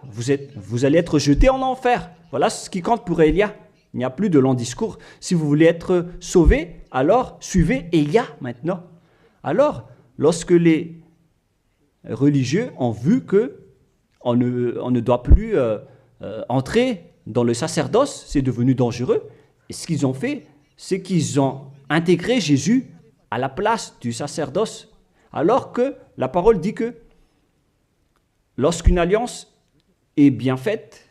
vous allez être jeté en enfer. Voilà ce qui compte pour Élia. Il n'y a plus de long discours. Si vous voulez être sauvé, alors suivez Élia maintenant. Alors, lorsque les religieux ont vu qu'on ne doit plus entrer dans le sacerdoce, c'est devenu dangereux, et ce qu'ils ont fait, c'est qu'ils ont intégré Jésus à la place du sacerdoce. Alors que la parole dit que lorsqu'une alliance est bien faite,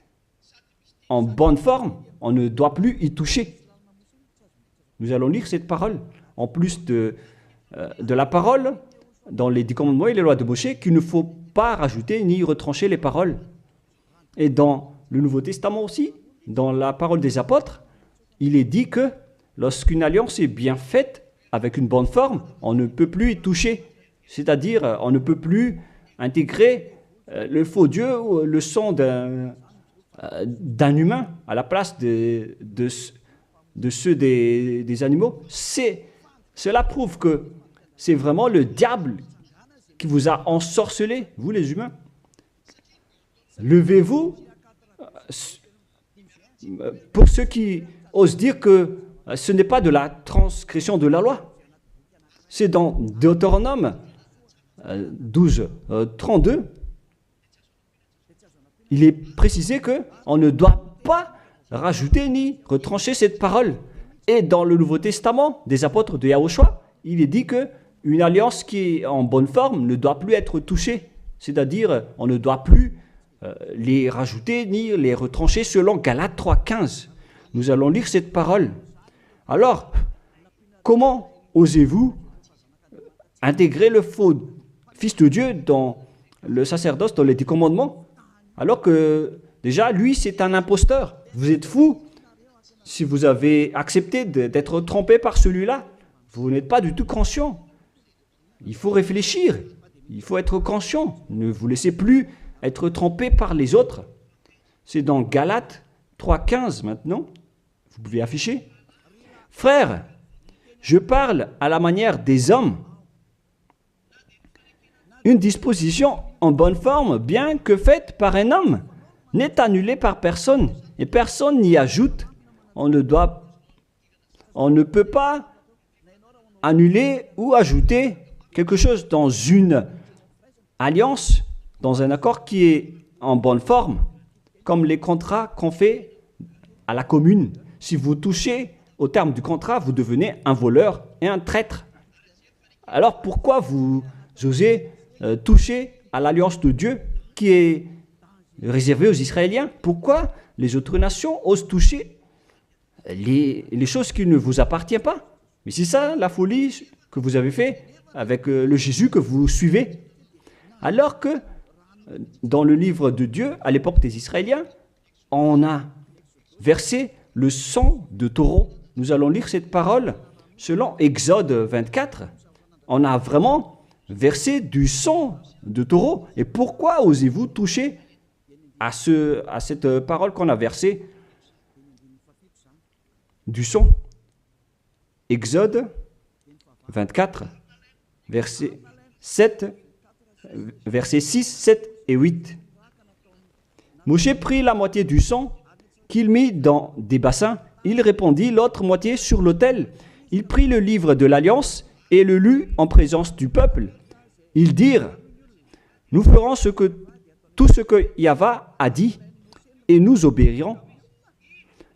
en bonne forme, on ne doit plus y toucher. Nous allons lire cette parole. En plus de la parole, dans les 10 commandements et les lois de Moïse, qu'il ne faut pas rajouter ni retrancher les paroles. Et dans le Nouveau Testament aussi, dans la parole des apôtres, il est dit que lorsqu'une alliance est bien faite, avec une bonne forme, on ne peut plus y toucher. C'est-à-dire, on ne peut plus intégrer le faux Dieu ou le sang d'un humain à la place de ceux des animaux. Cela prouve que c'est vraiment le diable qui vous a ensorcelé, vous les humains. Levez-vous. Pour ceux qui osent dire que ce n'est pas de la transgression de la loi. C'est dans Deutéronome 12, 32. Il est précisé qu'on ne doit pas rajouter ni retrancher cette parole. Et dans le Nouveau Testament des apôtres de Yahushua, il est dit qu'une alliance qui est en bonne forme ne doit plus être touchée. C'est-à-dire, on ne doit plus les rajouter ni les retrancher selon Galates 3.15. Nous allons lire cette parole. Alors, comment osez-vous intégrer le faux Fils de Dieu dans le sacerdoce, dans les 10 commandements, alors que déjà, lui, c'est un imposteur. Vous êtes fou. Si vous avez accepté d'être trompé par celui-là, vous n'êtes pas du tout conscient. Il faut réfléchir. Il faut être conscient. Ne vous laissez plus être trompé par les autres. C'est dans Galates 3,15 maintenant. Vous pouvez afficher. Frères, je parle à la manière des hommes. Une disposition en bonne forme, bien que faite par un homme, n'est annulée par personne et personne n'y ajoute. On ne peut pas annuler ou ajouter quelque chose dans une alliance, dans un accord qui est en bonne forme, comme les contrats qu'on fait à la commune. Si vous touchez au terme du contrat, vous devenez un voleur et un traître. Alors pourquoi vous osez toucher à l'alliance de Dieu qui est réservée aux Israéliens? Pourquoi les autres nations osent toucher les choses qui ne vous appartiennent pas? Mais c'est ça la folie que vous avez fait avec le Jésus que vous suivez. Alors que dans le livre de Dieu, à l'époque des Israéliens, on a versé le sang de taureau. Nous allons lire cette parole selon Exode 24. On a vraiment versé du sang de taureau. Et pourquoi osez-vous toucher à cette parole qu'on a versée du sang? Exode 24, verset 7, versets 6, 7 et 8. Moïse prit la moitié du sang qu'il mit dans des bassins. Il répandit l'autre moitié sur l'autel. Il prit le livre de l'Alliance et le lut en présence du peuple. Ils dirent, nous ferons tout ce que Yahvé a dit et nous obéirons.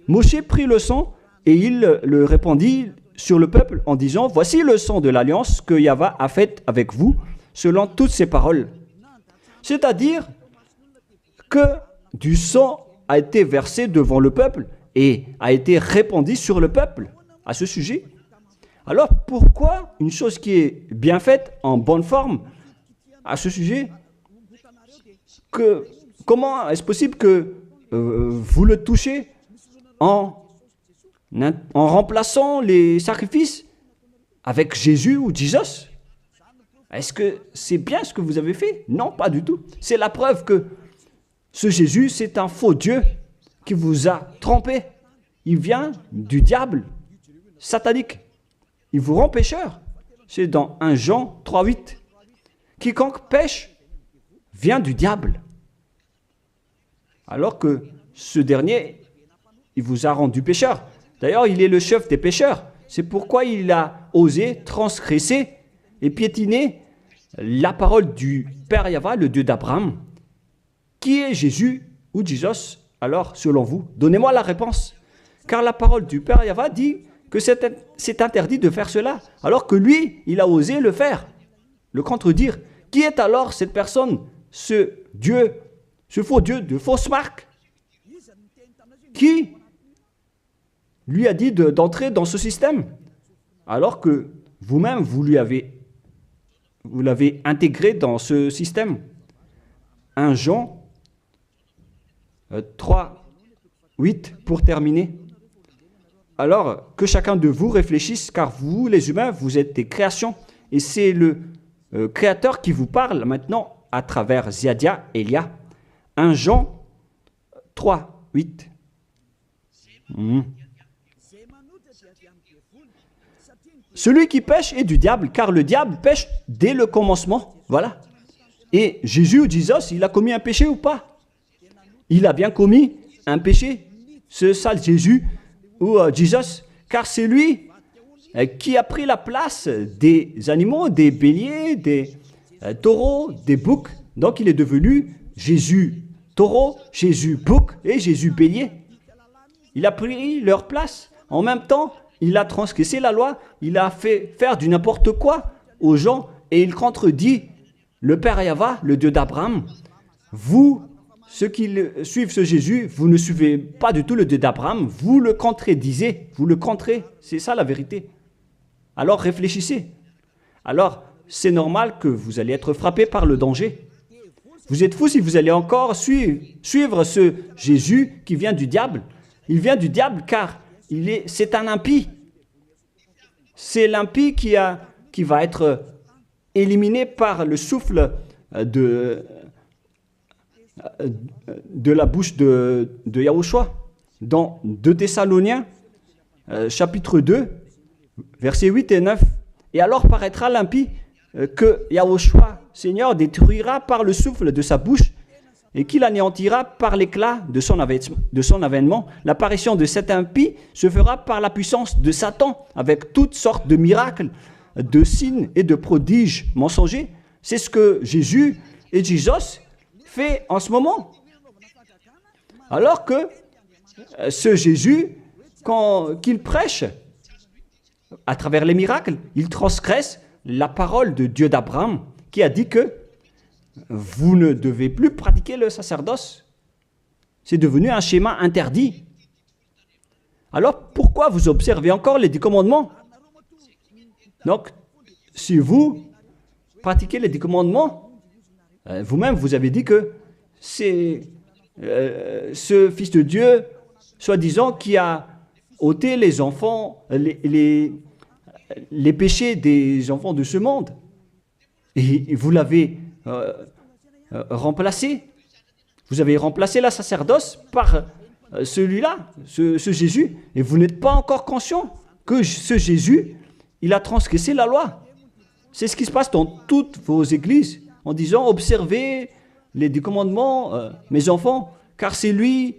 Moïse prit le sang et il le répandit sur le peuple en disant, voici le sang de l'Alliance que Yahvé a faite avec vous selon toutes ses paroles. C'est-à-dire que du sang a été versé devant le peuple et a été répandu sur le peuple à ce sujet. Alors pourquoi une chose qui est bien faite, en bonne forme, à ce sujet, comment est-ce possible que vous le touchez en remplaçant les sacrifices avec Jésus ou Jesus? Est-ce que c'est bien ce que vous avez fait? Non, pas du tout. C'est la preuve que ce Jésus, c'est un faux Dieu qui vous a trompé. Il vient du diable satanique. Il vous rend pécheur. C'est dans 1 Jean 3,8. Quiconque pêche vient du diable. Alors que ce dernier, il vous a rendu pécheur. D'ailleurs, il est le chef des pécheurs. C'est pourquoi il a osé transgresser et piétiner la parole du Père Yahvé, le Dieu d'Abraham. Qui est Jésus ou Jesus? Alors, selon vous, donnez-moi la réponse. Car la parole du Père Yahvé dit que c'est interdit de faire cela, alors que lui, il a osé le faire, le contredire. Qui est alors cette personne, ce Dieu, ce faux Dieu de fausse marque, qui lui a dit d'entrer dans ce système, alors que vous-même, vous l'avez intégré dans ce système. 1 Jean 3, 8, pour terminer. Alors, que chacun de vous réfléchisse, car vous, les humains, vous êtes des créations. Et c'est le Créateur qui vous parle maintenant à travers Ziadia et Elia. 1 Jean 3, 8. Celui qui pêche est du diable, car le diable pêche dès le commencement. Voilà. Et Jésus ou Jesus, il a commis un péché ou pas? Il a bien commis un péché, ce sale Jésus ou Jesus, car c'est lui qui a pris la place des animaux, des béliers, des taureaux, des boucs. Donc il est devenu Jésus taureau, Jésus bouc et Jésus bélier. Il a pris leur place. En même temps, il a transgressé la loi, il a fait faire du n'importe quoi aux gens et il contredit le Père Yahvé, le Dieu d'Abraham. Vous, ceux qui suivent ce Jésus, vous ne suivez pas du tout le Dieu d'Abraham, vous le contredisez, vous le contrez, c'est ça la vérité. Alors réfléchissez. Alors, c'est normal que vous allez être frappé par le danger. Vous êtes fous si vous allez encore suivre ce Jésus qui vient du diable. Il vient du diable car c'est un impie. C'est l'impie qui va être éliminé par le souffle de, de la bouche de Yahushua. Dans 2 Thessaloniens, chapitre 2, versets 8 et 9. Et alors paraîtra l'impie que Yahushua, Seigneur, détruira par le souffle de sa bouche et qu'il anéantira par l'éclat de son avènement. L'apparition de cet impie se fera par la puissance de Satan, avec toutes sortes de miracles, de signes et de prodiges mensongers. C'est ce que Jésus et Jesus fait en ce moment. Alors que ce Jésus, qu'il prêche à travers les miracles, il transgresse la parole de Dieu d'Abraham qui a dit que vous ne devez plus pratiquer le sacerdoce. C'est devenu un schéma interdit. Alors pourquoi vous observez encore les 10 commandements? Donc, si vous pratiquez les 10 commandements, vous-même vous avez dit que c'est ce Fils de Dieu, soi-disant, qui a ôté les enfants, les péchés des enfants de ce monde. Et vous l'avez remplacé. Vous avez remplacé la sacerdoce par celui-là, ce Jésus. Et vous n'êtes pas encore conscient que ce Jésus, il a transgressé la loi. C'est ce qui se passe dans toutes vos églises, en disant, observez les 10 commandements, mes enfants, car c'est lui,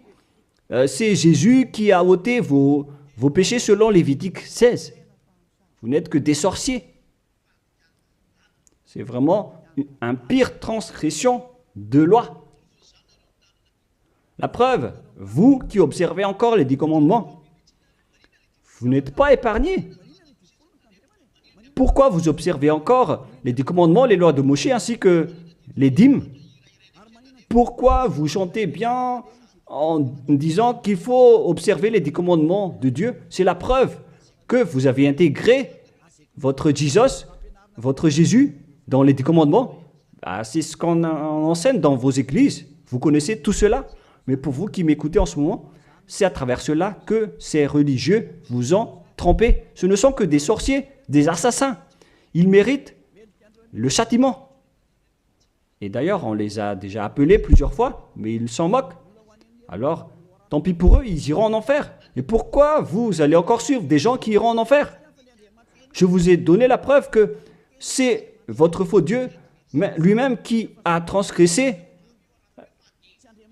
c'est Jésus qui a ôté vos péchés selon Lévitique 16. Vous n'êtes que des sorciers. C'est vraiment une pire transgression de loi. La preuve, vous qui observez encore les 10 commandements, vous n'êtes pas épargnés. Pourquoi vous observez encore les 10 commandements, les lois de Moïse ainsi que les dîmes? Pourquoi vous chantez bien en disant qu'il faut observer les 10 commandements de Dieu? C'est la preuve que vous avez intégré votre Jesus, votre Jésus, dans les 10 commandements. C'est ce qu'on enseigne dans vos églises. Vous connaissez tout cela. Mais pour vous qui m'écoutez en ce moment, c'est à travers cela que ces religieux vous ont trompé. Ce ne sont que des sorciers, des assassins. Ils méritent le châtiment. Et d'ailleurs, on les a déjà appelés plusieurs fois, mais ils s'en moquent. Alors, tant pis pour eux, ils iront en enfer. Et pourquoi vous allez encore suivre des gens qui iront en enfer? Je vous ai donné la preuve que c'est votre faux Dieu lui-même qui a transgressé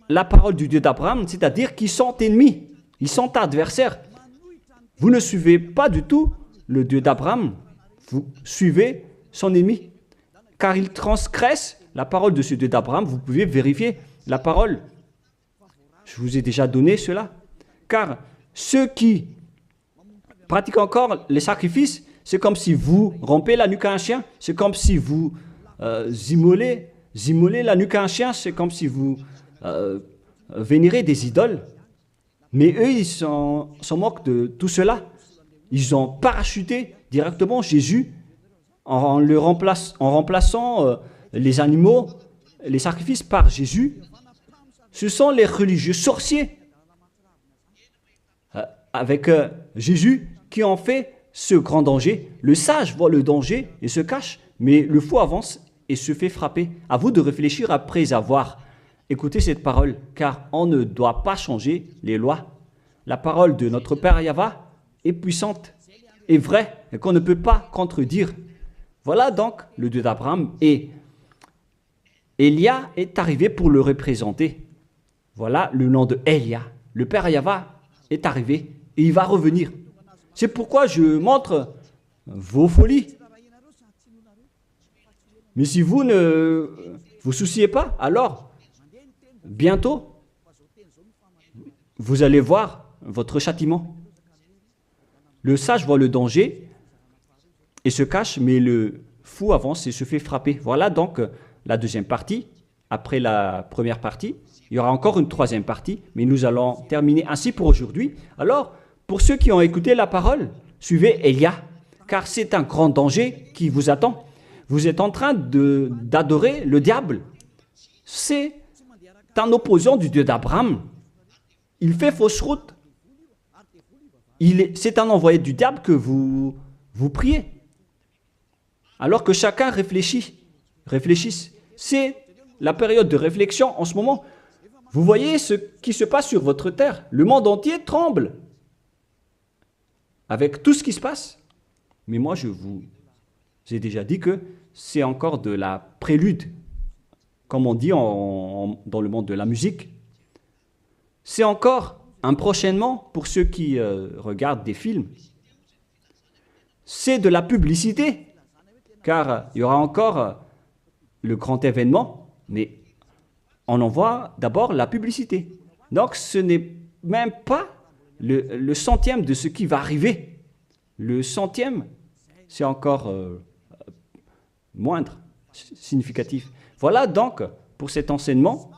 la parole du Dieu d'Abraham, c'est-à-dire qu'ils sont ennemis, ils sont adversaires. Vous ne suivez pas du tout le Dieu d'Abraham, vous suivez son ennemi, car il transgresse la parole de ce Dieu d'Abraham. Vous pouvez vérifier la parole. Je vous ai déjà donné cela. Car ceux qui pratiquent encore les sacrifices, c'est comme si vous rompez la nuque à un chien, c'est comme si vous immolez la nuque à un chien, c'est comme si vous vénérez des idoles. Mais eux, ils s'en moquent de tout cela. Ils ont parachuté directement Jésus en remplaçant les animaux, les sacrifices par Jésus. Ce sont les religieux sorciers avec Jésus qui ont fait ce grand danger. Le sage voit le danger et se cache, mais le fou avance et se fait frapper. À vous de réfléchir après avoir écouté cette parole, car on ne doit pas changer les lois. La parole de notre Père Yahva est puissante et vraie et qu'on ne peut pas contredire. Voilà donc le Dieu d'Abraham, et Élia est arrivé pour le représenter. Voilà le nom de Élia. Le Père Yahva est arrivé et il va revenir. C'est pourquoi je montre vos folies. Mais si vous ne vous souciez pas, alors bientôt vous allez voir votre châtiment. Le sage voit le danger et se cache, mais le fou avance et se fait frapper. Voilà donc la deuxième partie. Après la première partie, il y aura encore une troisième partie, mais nous allons terminer ainsi pour aujourd'hui. Alors, pour ceux qui ont écouté la parole, suivez Élia, car c'est un grand danger qui vous attend. Vous êtes en train d'adorer le diable. C'est un opposant du Dieu d'Abraham. Il fait fausse route. C'est un envoyé du diable que vous priez. Alors que chacun réfléchisse. C'est la période de réflexion en ce moment. Vous voyez ce qui se passe sur votre terre. Le monde entier tremble avec tout ce qui se passe. Mais moi, je vous ai déjà dit que c'est encore de la prélude, comme on dit dans le monde de la musique. C'est encore un prochainement pour ceux qui regardent des films. C'est de la publicité, car il y aura encore le grand événement, mais on envoie d'abord la publicité. Donc ce n'est même pas le centième de ce qui va arriver. Le centième, c'est encore moindre, significatif. Voilà donc pour cet enseignement,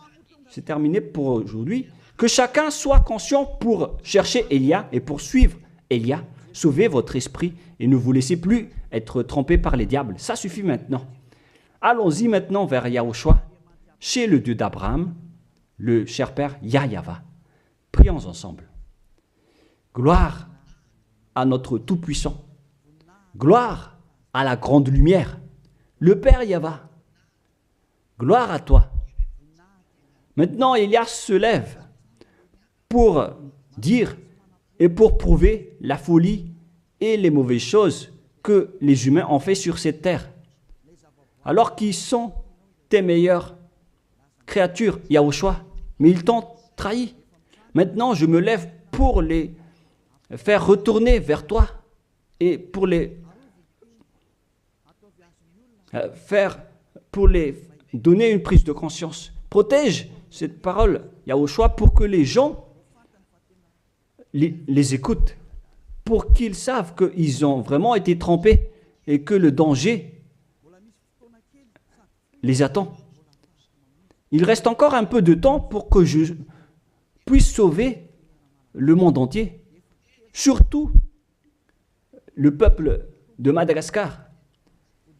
c'est terminé pour aujourd'hui. Que chacun soit conscient pour chercher Élia et pour suivre Élia. Sauvez votre esprit et ne vous laissez plus être trompé par les diables. Ça suffit maintenant. Allons-y maintenant vers Yahushua, chez le Dieu d'Abraham, le cher Père Yahweh. Prions ensemble. Gloire à notre Tout-Puissant. Gloire à la grande lumière, le Père Yahweh. Gloire à toi. Maintenant, Élia se lève pour dire et pour prouver la folie et les mauvaises choses que les humains ont fait sur cette terre. Alors qu'ils sont tes meilleures créatures, Yahushua, mais ils t'ont trahi. Maintenant, je me lève pour les faire retourner vers toi et pour les donner une prise de conscience. Protège cette parole, Yahushua, pour que les gens les écoutent, pour qu'ils savent qu'ils ont vraiment été trempés et que le danger les attend. Il reste encore un peu de temps pour que je puisse sauver le monde entier, surtout le peuple de Madagascar.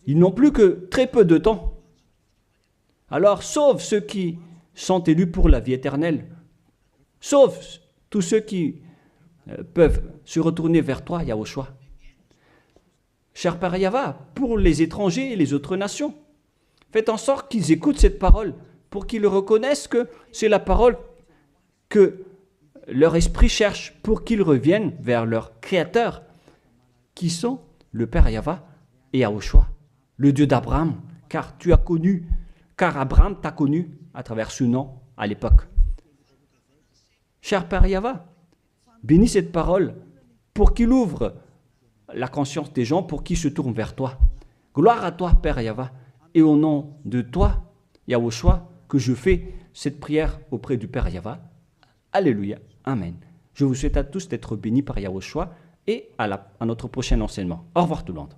Ils n'ont plus que très peu de temps. Alors sauve ceux qui sont élus pour la vie éternelle. Sauve tous ceux qui peuvent se retourner vers toi, Yahushua. Cher Père Yahweh, pour les étrangers et les autres nations, faites en sorte qu'ils écoutent cette parole, pour qu'ils reconnaissent que c'est la parole que leur esprit cherche, pour qu'ils reviennent vers leur Créateur, qui sont le Père Yahweh et Yahushua, le Dieu d'Abraham, car Abraham t'a connu à travers ce nom à l'époque. Cher Père Yahweh, bénis cette parole pour qu'il ouvre la conscience des gens, pour qu'ils se tournent vers toi. Gloire à toi, Père Yahweh, et au nom de toi, Yahushua, que je fais cette prière auprès du Père Yahweh. Alléluia. Amen. Je vous souhaite à tous d'être bénis par Yahushua et à notre prochain enseignement. Au revoir tout le monde.